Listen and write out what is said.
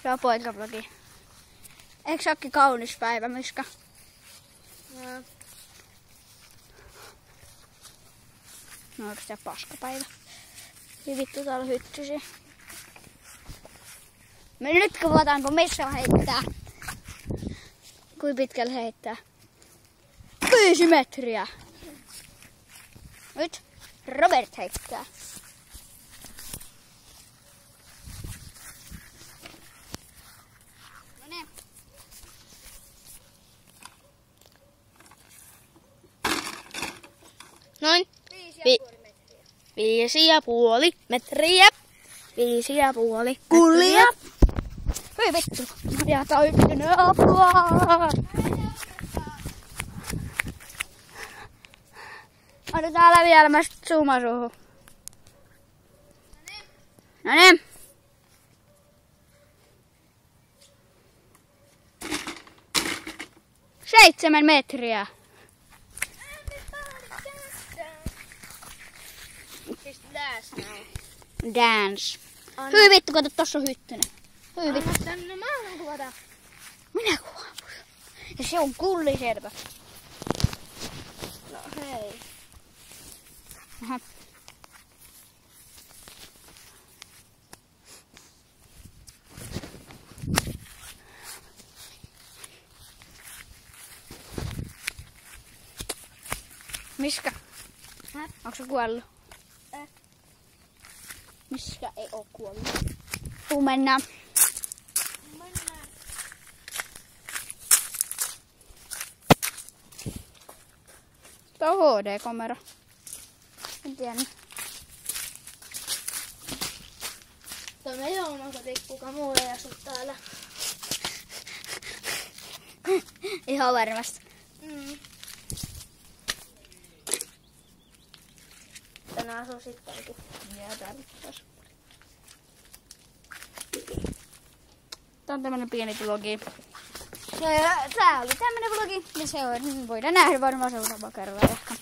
Se on poikavlogi. Eikö se olekin kaunis päivä, Myska? Joo. No onko se paskapäivä? Ei vittu, täällä on hyttysiä. Me nyt kuvataan, kun Missa heittää. Kuinka pitkälle heittää? 5 metriä. Nyt Robert heittää. No niin. Noin. 5,5 metriä. 5,5 Kullia. Hyi vittu. Ja täytynyt apua. Ota täällä vielä, mä zoomaan suhun. No niin. Seitsemän metriä. Dance. Hyi vittu, kato, tossa on hyttynen. Hyi vittu. Anna tänne, mä haluan kuvata. Minä kuvaan. Ja se on kulliservä. No hei. Aha. Miska? Onko se kuollut? Miska ei oo kuollut. Tuu mennään. Tää on HD-kamera. En tiedä. Tuo me Joona koti, kuka muu ei asu täällä. Ihan varmasti. Tänään asuu sittenkin. Ja tarvittais. Tää on tämmönen pieni vlogi. Tää oli tämmönen vlogi. Ja se on, voidaan nähdä varmaan seuraavalla kerralla ehkä.